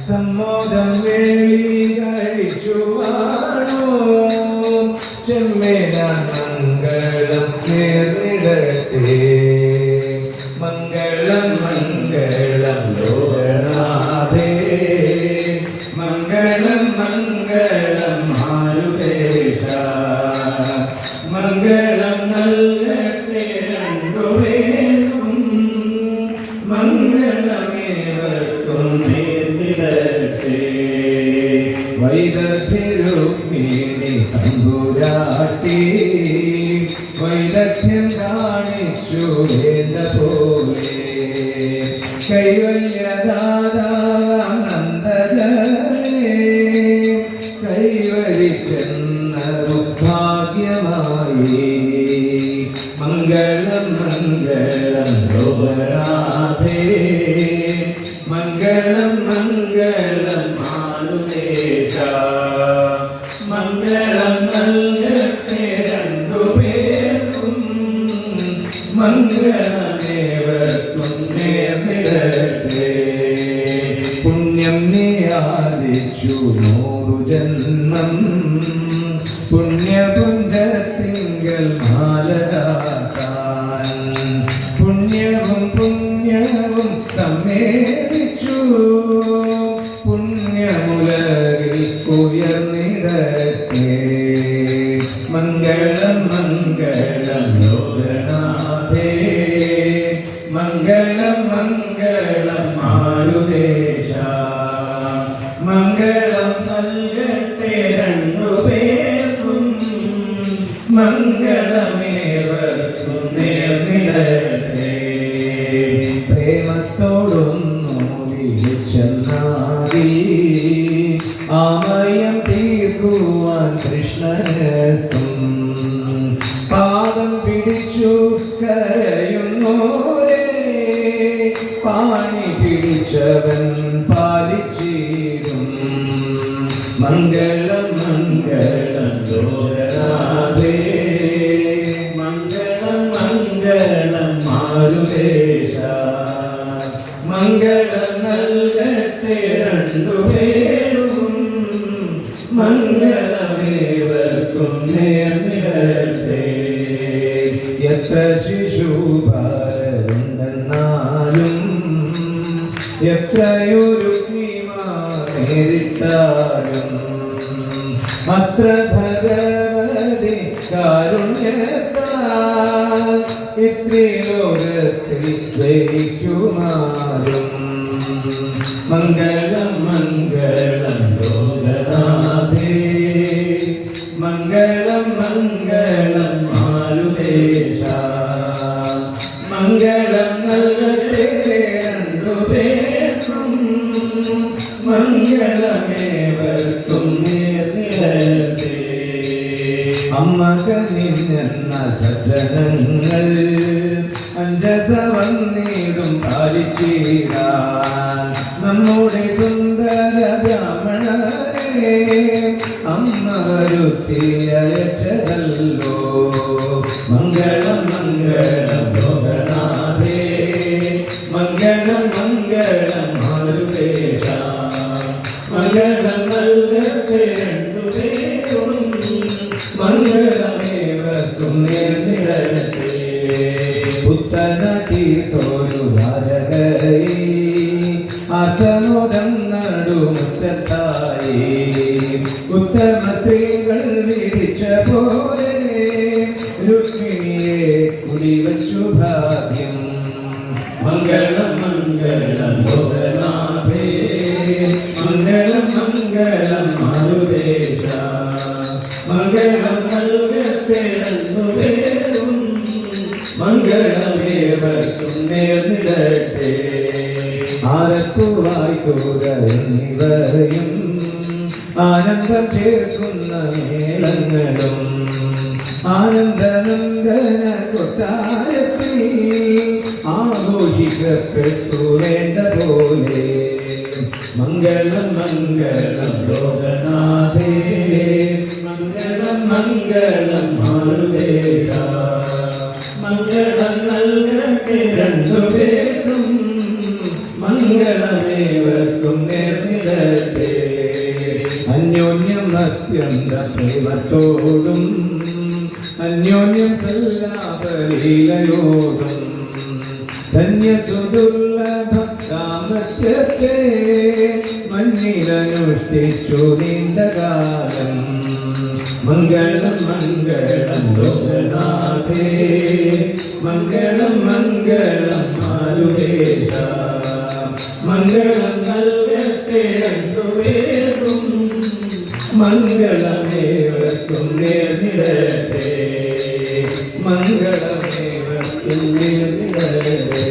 സമ്മോദം വേളി കഴിച്ചു വാണോ ചെമ്മേനാൻ മംഗളം നേർന്നിടത്തെ മംഗളം മംഗളം ലോകനാഥേ മംഗളം മംഗളം മാരുദേശ മംഗളം നൽകട്ടെ രണ്ടുപേർക്കും മംഗളമേവർക്കും നേർന്നിടത്തെ വൈദഗ്ധ്യരുക്മിണി തമ്പുരാട്ടി വൈദഗ്ധ്യം കാണിച്ചു വേണ്ട പോലെ കൈവല്യദാതാനന്ദജലേ കൈവരിച്ചെന്ന ഭാഗ്യമായി മംഗളം മംഗളം ലോകനാഥേ മംഗളം മംഗളം മാനുദേശ മംഗളം നൽകട്ടെ രണ്ടുപേർക്കും മംഗളമേവർക്കും നേർന്നിടട്ടെ പുണ്യം നിയാദിച്ചു 100 ജന്മം പുണ്യപുഞ്ചത്തിങ്കൽ മാലചാർത്താൻ പുണ്യവും പുണ്യവും സമ്മേളിച്ചു പുണ്യമുലകിൽ ഉയർന്നിടട്ടെ മംഗളം മംഗളം ലോകനാഥേ മംഗളം മംഗളം മാരുദേശ മംഗളം നൽകട്ടെ രണ്ടുപേർക്കും മംഗളമേവർക്കും നേർന്നിടട്ടെ പ്രേമത്തോടൊന്നു വിളിച്ചെന്നാടി ആമയം തീർക്കുവാൻ കൃഷ്ണനെത്തും പാദം പിടിച്ചു കരയുന്നോരേ പാണി പിടിച്ചവൻ പാലിച്ചിരും മംഗളം മംഗളം ലോകനാഥേ മംഗളം മംഗളം മാരുദേശ മംഗളം നൽകട്ടെ രണ്ടുപേരും മംഗളമേവർക്കും നേർന്നിടട്ടെ എത്ര ശിശുഭാരമുണ്ടെന്നാലും എത്രയൊരു നേരിട്ടാലും അത്ര ഭഗവതി കാരുണ്യത്താൽ ഇത്രേ ലോകത്തിൽ ജയിക്കുമാറും മംഗളം മംഗളം ലോകനാഥേ മംഗളം മംഗളം മാരുദേശ മംഗളം നൽകട്ടെ രണ്ടുപേർക്കും മംഗളമേവർക്കും നേർന്നിടട്ടെ അമ്മ കനിഞ്ഞെന്ന സജ്ജനങ്ങൾ അഞ്ജസ വന്നിടും പാലിച്ചിടാൻ നമ്മുടെ സുന്ദര ബ്രാഹ്മണരെ അമ്മ വരുത്തി അയച്ചതല്ലോ മംഗളം മംഗളം ലോകനാഥേ മംഗളം മംഗളം മാരുദേശ മംഗളം നൽകട്ടെ രണ്ടുപേരും മംഗളമേവർക്കും നേർന്നിടട്ടെ പുത്തന തീർത്തോരു ധാരകൈ അസമോദം നടുമുറ്റത്തായി ഉത്തമ സ്ത്രീകൾ വിധിച്ച പോലെ രുക്മിണിയെ കുടിവച്ചു ഭാഗ്യം മംഗളം മംഗളം ലോകനാഥേ മംഗളം മംഗളം മാരുദേശ മംഗളം നൽകട്ടെ രണ്ടുപേരും മംഗളമേവർക്കും നേർന്നിടട്ടെ ആരപ്പുവായിക്കൂറിവരെയും ആനന്ദം ചേർക്കുന്ന മേളങ്ങളും ആനന്ദനന്ദന കൊട്ടാരത്തിൽ ആഘോഷിക്കപ്പെട്ടു വേണ്ട പോലെ മംഗളം മംഗളം ലോകനാഥേ മംഗളം മംഗളം മാരുദേശ മംഗളം നൽകട്ടെ രണ്ടുപേർക്കും മംഗളമേവർക്കും നേർന്നിടട്ടെ അന്യോന്യം അത്യന്ത പ്രേമത്തോടും അന്യോന്യം സല്ലാപലീലയോടും ധന്യസുദുർലഭ ദാമ്പത്യത്തെ മണ്ണിലനുഷ്ഠിച്ചു നീണ്ടകാലം മംഗളം മംഗളം ലോകനാഥേ മംഗളം മംഗളം മാരുദേശ മംഗളം നൽകട്ടെ രണ്ടുപേർക്കും മംഗളമേവർക്കും നേർന്നിടട്ടെ മംഗളമേവർക്കും നേർന്നിടട്ടെ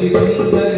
Hare Krishna